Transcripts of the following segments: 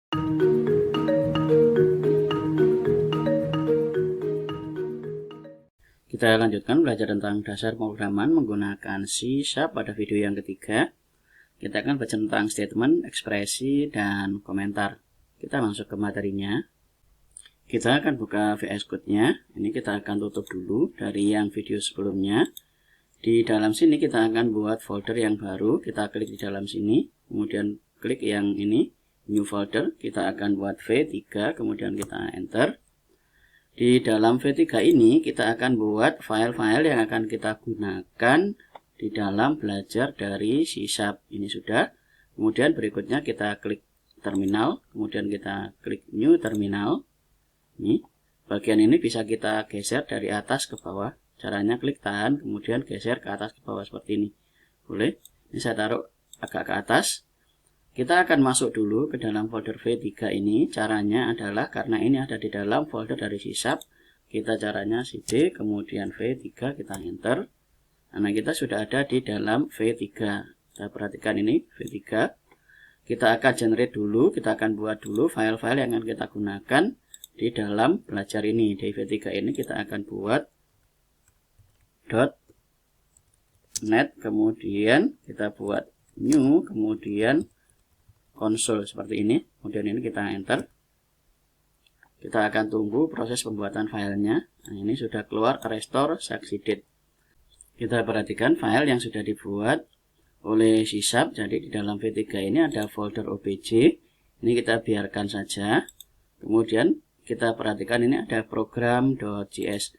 Kita lanjutkan belajar tentang dasar pemrograman menggunakan C# pada video yang ketiga. Kita akan baca tentang statement, ekspresi, dan komentar. Kita masuk ke materinya. Kita akan buka VS Code-nya. Ini kita akan tutup dulu dari yang video sebelumnya. Di dalam sini kita akan buat folder yang baru. Kita klik di dalam sini, kemudian klik yang ini, new folder. Kita akan buat V3, kemudian kita enter. Di dalam V3 ini kita akan buat file-file yang akan kita gunakan di dalam belajar dari C#. Ini sudah. Kemudian berikutnya kita klik terminal, kemudian kita klik new terminal. Ini bagian ini bisa kita geser dari atas ke bawah. Caranya klik tahan, kemudian geser ke atas ke bawah seperti ini. Boleh. Ini saya taruh agak ke atas. Kita akan masuk dulu ke dalam folder V3 ini. Caranya adalah karena ini ada di dalam folder dari C#, kita caranya cd, kemudian V3, kita enter. Nah, kita sudah ada di dalam V3. Kita perhatikan ini V3. Kita akan generate dulu, kita akan buat dulu file-file yang akan kita gunakan di dalam belajar ini. Di V3 ini kita akan buat .net, kemudian kita buat new, kemudian konsol seperti ini. Kemudian ini kita enter. Kita akan tunggu proses pembuatan filenya. Nah, ini sudah keluar restore succeeded. Kita perhatikan file yang sudah dibuat oleh C#. Jadi di dalam V3 ini ada folder obj. Ini kita biarkan saja. Kemudian kita perhatikan ini ada program.js.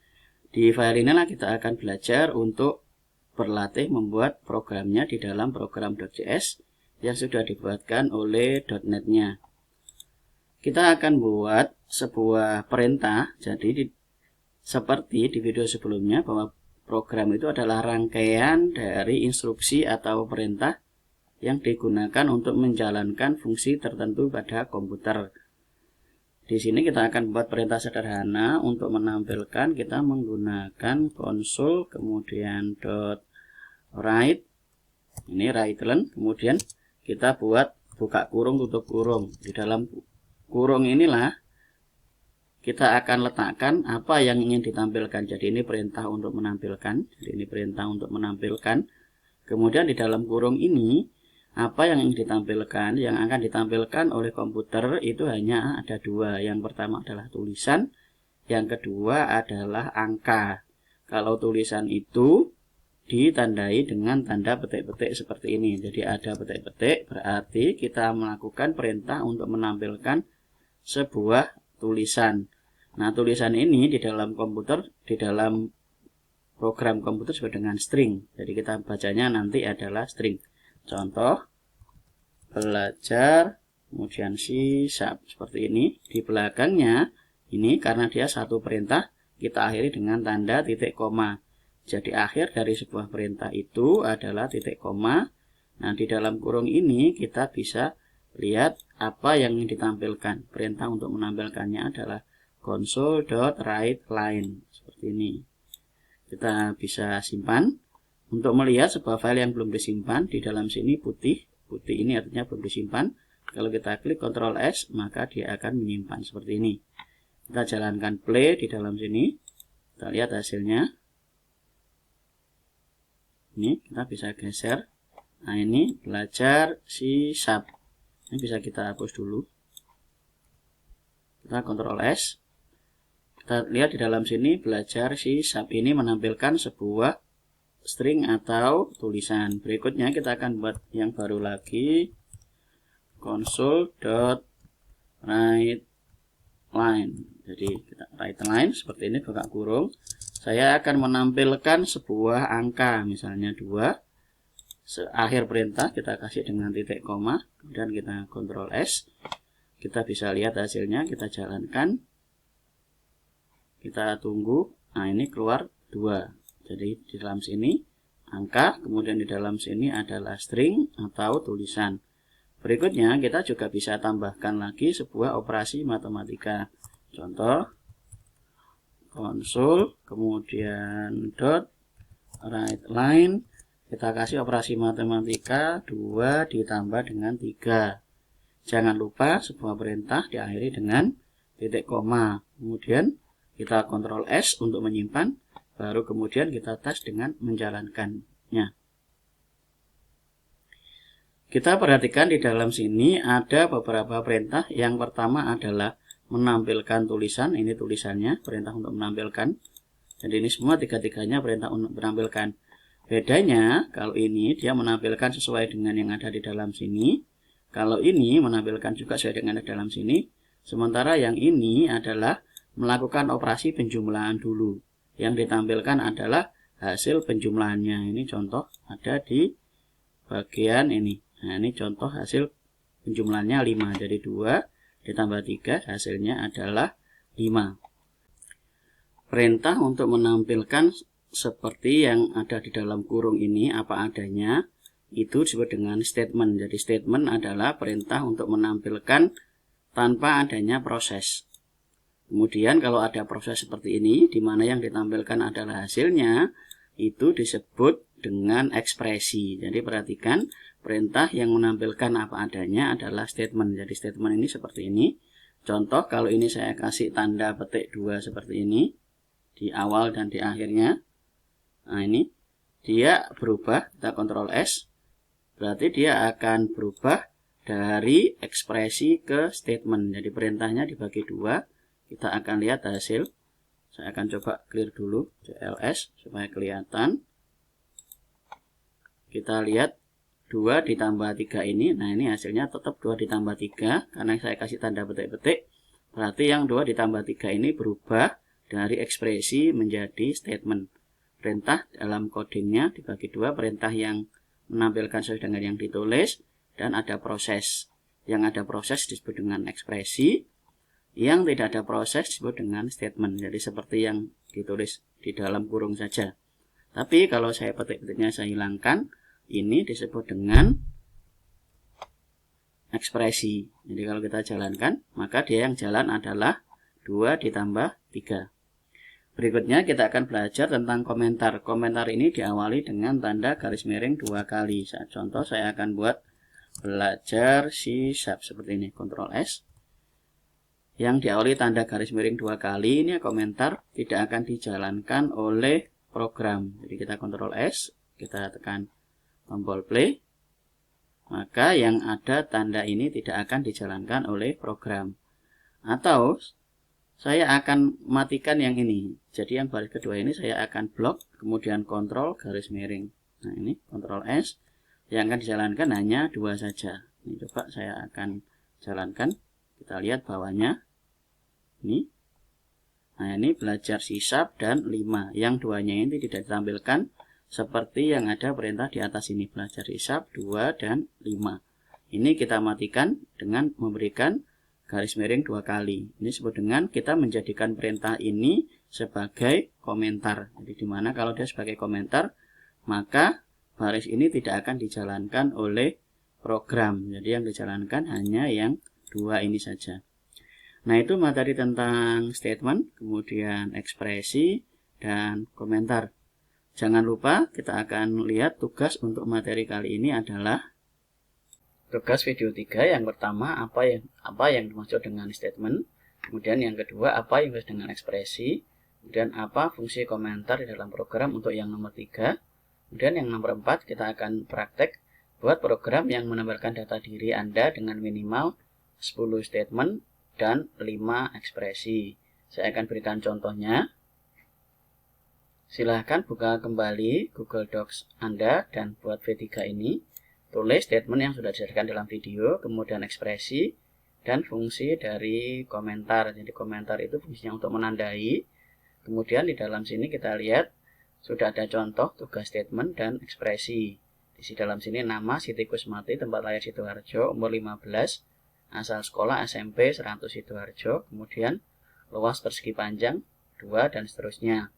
Di file inilah kita akan belajar untuk berlatih membuat programnya di dalam program.js yang sudah dibuatkan oleh .NET-nya. Kita akan buat sebuah perintah. Jadi seperti di video sebelumnya, bahwa program itu adalah rangkaian dari instruksi atau perintah yang digunakan untuk menjalankan fungsi tertentu pada komputer. Di sini kita akan buat perintah sederhana. Untuk menampilkan kita menggunakan konsol, kemudian .write, ini write-len, kemudian kita buat buka kurung, tutup kurung. Di dalam kurung inilah kita akan letakkan apa yang ingin ditampilkan. Jadi ini perintah untuk menampilkan. Jadi ini perintah untuk menampilkan. Kemudian di dalam kurung ini apa yang ingin ditampilkan. Yang akan ditampilkan oleh komputer itu hanya ada dua. Yang pertama adalah tulisan, yang kedua adalah angka. Kalau tulisan itu ditandai dengan tanda petik-petik seperti ini. Jadi ada petik-petik, berarti kita melakukan perintah untuk menampilkan sebuah tulisan. Nah, tulisan ini di dalam komputer, di dalam program komputer disebut dengan string. Jadi kita bacanya nanti adalah string. Contoh, belajar, kemudian C# seperti ini. Di belakangnya ini karena dia satu perintah, kita akhiri dengan tanda titik koma. Jadi akhir dari sebuah perintah itu adalah titik koma. Nah, di dalam kurung ini kita bisa lihat apa yang ditampilkan. Perintah untuk menampilkannya adalah console.writeLine seperti ini. Kita bisa simpan. Untuk melihat sebuah file yang belum disimpan, di dalam sini putih. Putih ini artinya belum disimpan. Kalau kita klik Ctrl S, maka dia akan menyimpan seperti ini. Kita jalankan play di dalam sini. Kita lihat hasilnya. Ini kita bisa geser. Nah, ini belajar C#. Ini bisa kita hapus dulu. Kita Ctrl S. Kita lihat di dalam sini belajar C# ini menampilkan sebuah string atau tulisan. Berikutnya kita akan buat yang baru lagi, console.writeLine. Jadi kita writeLine seperti ini, buka kurung. Saya akan menampilkan sebuah angka, misalnya 2. Akhir perintah kita kasih dengan titik koma, kemudian kita Ctrl S. Kita bisa lihat hasilnya, kita jalankan. Kita tunggu. Nah, ini keluar 2. Jadi di dalam sini angka, kemudian di dalam sini adalah string atau tulisan. Berikutnya kita juga bisa tambahkan lagi sebuah operasi matematika. Contoh, konsol, kemudian .writeLine, kita kasih operasi matematika 2 ditambah dengan 3. Jangan lupa sebuah perintah diakhiri dengan titik koma. Kemudian kita Ctrl S untuk menyimpan, baru kemudian kita tes dengan menjalankannya. Kita perhatikan di dalam sini ada beberapa perintah. Yang pertama adalah menampilkan tulisan. Ini tulisannya, perintah untuk menampilkan. Jadi ini semua tiga-tiganya perintah untuk menampilkan. Bedanya kalau ini dia menampilkan sesuai dengan yang ada di dalam sini. Kalau ini menampilkan juga sesuai dengan yang ada di dalam sini. Sementara yang ini adalah melakukan operasi penjumlahan dulu. Yang ditampilkan adalah hasil penjumlahannya. Ini contoh ada di bagian ini. Nah, ini contoh hasil penjumlahannya 5. Jadi 2 ditambah 3 hasilnya adalah 5. Perintah untuk menampilkan seperti yang ada di dalam kurung ini apa adanya itu disebut dengan statement. Jadi statement adalah perintah untuk menampilkan tanpa adanya proses. Kemudian kalau ada proses seperti ini di mana yang ditampilkan adalah hasilnya, itu disebut dengan ekspresi. Jadi perhatikan, perintah yang menampilkan apa adanya adalah statement. Jadi statement ini seperti ini. Contoh kalau ini saya kasih tanda petik 2 seperti ini di awal dan di akhirnya. Nah, ini dia berubah, kita Ctrl S. Berarti dia akan berubah dari ekspresi ke statement. Jadi perintahnya dibagi 2. Kita akan lihat hasil. Saya akan coba clear dulu CLS supaya kelihatan. Kita lihat 2 ditambah 3 ini. Nah, ini hasilnya tetap 2 ditambah 3 karena saya kasih tanda petik-petik. Berarti yang 2 ditambah 3 ini berubah dari ekspresi menjadi statement. Perintah dalam codingnya dibagi 2, perintah yang menampilkan sesuai dengan yang ditulis dan ada proses. Yang ada proses disebut dengan ekspresi, yang tidak ada proses disebut dengan statement. Jadi seperti yang ditulis di dalam kurung saja. Tapi kalau saya petik-petiknya saya hilangkan, ini disebut dengan ekspresi. Jadi kalau kita jalankan, maka dia yang jalan adalah 2 ditambah 3. Berikutnya kita akan belajar tentang komentar. Komentar ini diawali dengan tanda garis miring 2 kali. Contoh saya akan buat belajar C# seperti ini. Ctrl S. Yang diawali tanda garis miring 2 kali ini komentar tidak akan dijalankan oleh program. Jadi kita Ctrl S, kita tekan tombol play. Maka yang ada tanda ini tidak akan dijalankan oleh program. Atau saya akan matikan yang ini. Jadi yang baris kedua ini saya akan blok, kemudian Ctrl garis miring. Nah, ini Ctrl S. Yang akan dijalankan hanya 2 saja. Ini coba saya akan jalankan. Kita lihat bawahnya. Ini. Nah, ini belajar C# dan 5. Yang duanya ini tidak ditampilkan seperti yang ada perintah di atas ini. Belajar C# 2 dan 5. Ini kita matikan dengan memberikan garis miring 2 kali. Ini disebut dengan kita menjadikan perintah ini sebagai komentar. Jadi dimana kalau dia sebagai komentar, maka baris ini tidak akan dijalankan oleh program. Jadi yang dijalankan hanya yang 2 ini saja. Nah, itu materi tentang statement, kemudian ekspresi, dan komentar. Jangan lupa kita akan lihat tugas untuk materi kali ini adalah tugas video 3. Yang pertama, apa yang dimaksud dengan statement. Kemudian yang kedua, apa yang dimaksud dengan ekspresi. Kemudian apa fungsi komentar di dalam program untuk yang nomor 3. Kemudian yang nomor 4, kita akan praktek buat program yang menampilkan data diri Anda dengan minimal 10 statement dan 5 ekspresi. Saya akan berikan contohnya. Silahkan buka kembali Google Docs Anda dan buat V3 ini. Tulis statement yang sudah disediakan dalam video, kemudian ekspresi, dan fungsi dari komentar. Jadi komentar itu fungsinya untuk menandai. Kemudian di dalam sini kita lihat sudah ada contoh tugas statement dan ekspresi. Di dalam sini nama Siti Kusmati, tempat lahir Sidoarjo, umur 15, asal sekolah SMP 100 Sidoarjo, kemudian luas persegi panjang 2 dan seterusnya.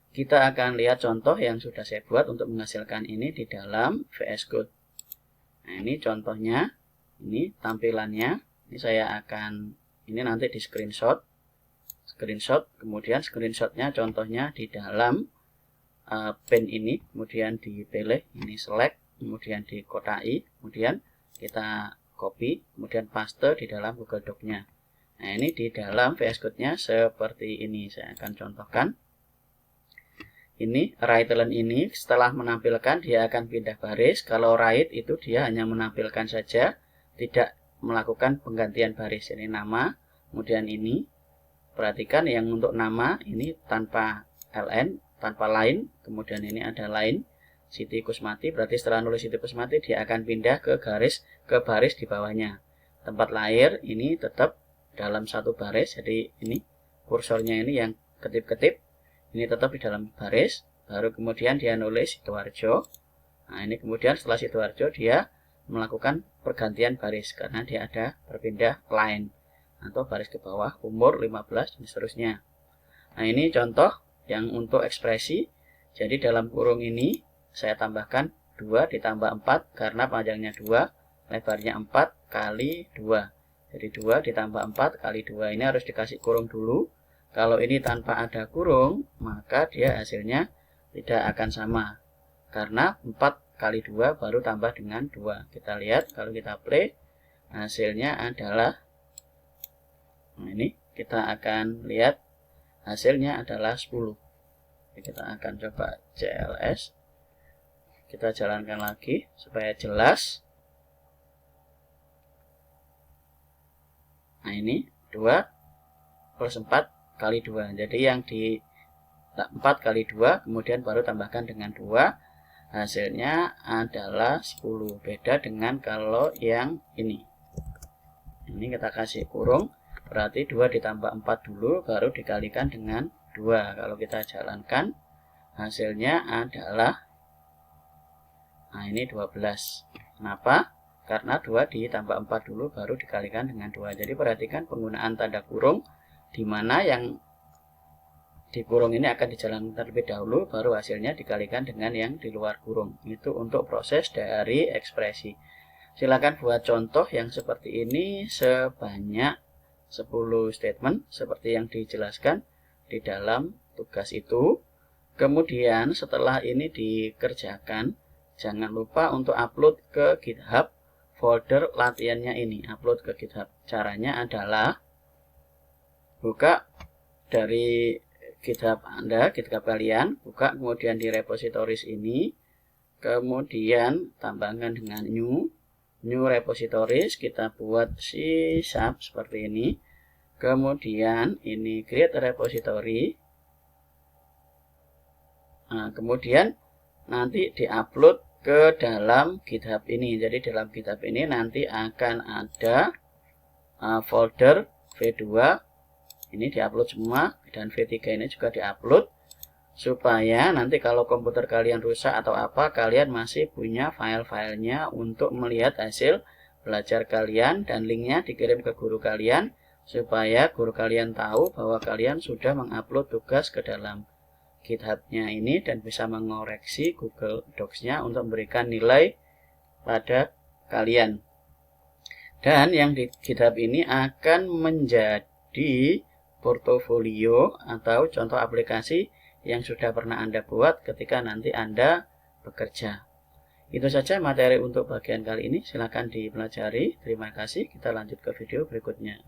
Kita akan lihat contoh yang sudah saya buat untuk menghasilkan ini di dalam VS Code. Nah, ini contohnya, ini tampilannya. Ini saya akan, ini nanti di screenshot, kemudian screenshotnya contohnya di dalam pen ini, kemudian dipilih, ini select, kemudian dikotai, kemudian kita copy, kemudian paste di dalam Google Doc-nya. Nah, ini di dalam VS Code-nya seperti ini. Saya akan contohkan. Ini write line ini setelah menampilkan dia akan pindah baris. Kalau write itu dia hanya menampilkan saja, tidak melakukan penggantian baris. Ini nama, kemudian ini. Perhatikan yang untuk nama ini tanpa ln, tanpa line, kemudian ini ada line Siti Kusmati, berarti setelah nulis Siti Kusmati dia akan pindah ke baris di bawahnya. Tempat lahir ini tetap dalam satu baris, jadi ini kursornya ini yang ketip-ketip ini tetap di dalam baris, baru kemudian dia nulis Sidoarjo. Nah, ini kemudian setelah Sidoarjo dia melakukan pergantian baris karena dia ada berpindah line atau baris ke bawah, umur 15 dan seterusnya. Nah, ini contoh yang untuk ekspresi. Jadi dalam kurung ini saya tambahkan 2 ditambah 4 karena panjangnya 2, lebarnya 4 kali 2. Jadi 2 ditambah 4 kali 2 ini harus dikasih kurung dulu. Kalau ini tanpa ada kurung, maka dia hasilnya tidak akan sama. Karena 4 kali 2 baru tambah dengan 2. Kita lihat kalau kita play, hasilnya adalah, nah ini kita akan lihat hasilnya adalah 10. Kita akan coba CLS. Kita jalankan lagi supaya jelas. Nah, ini 2 plus 4 kali 2. Jadi yang di 4 kali 2 kemudian baru tambahkan dengan 2. Hasilnya adalah 10. Beda dengan kalau yang ini. Ini kita kasih kurung. Berarti 2 ditambah 4 dulu baru dikalikan dengan 2. Kalau kita jalankan hasilnya adalah, nah ini 12. Kenapa? Karena 2 ditambah 4 dulu baru dikalikan dengan 2. Jadi perhatikan penggunaan tanda kurung di mana yang di kurung ini akan dijalankan terlebih dahulu baru hasilnya dikalikan dengan yang di luar kurung. Itu untuk proses dari ekspresi. Silakan buat contoh yang seperti ini sebanyak 10 statement seperti yang dijelaskan di dalam tugas itu. Kemudian setelah ini dikerjakan, jangan lupa untuk upload ke GitHub folder latihannya ini. Upload ke GitHub. Caranya adalah buka dari GitHub Anda, GitHub kalian, buka kemudian di repositories ini, kemudian tambahkan dengan new repositories, kita buat C# seperti ini. Kemudian ini create a repository. Nah, kemudian nanti diupload ke dalam GitHub ini. Jadi dalam GitHub ini nanti akan ada folder V2. Ini diupload semua dan V3 ini juga diupload supaya nanti kalau komputer kalian rusak atau apa, kalian masih punya file-filenya untuk melihat hasil belajar kalian dan linknya dikirim ke guru kalian supaya guru kalian tahu bahwa kalian sudah mengupload tugas ke dalam GitHub-nya ini dan bisa mengoreksi Google Docs-nya untuk memberikan nilai pada kalian. Dan yang di GitHub ini akan menjadi portofolio atau contoh aplikasi yang sudah pernah Anda buat ketika nanti Anda bekerja. Itu saja materi untuk bagian kali ini. Silakan dipelajari. Terima kasih. Kita lanjut ke video berikutnya.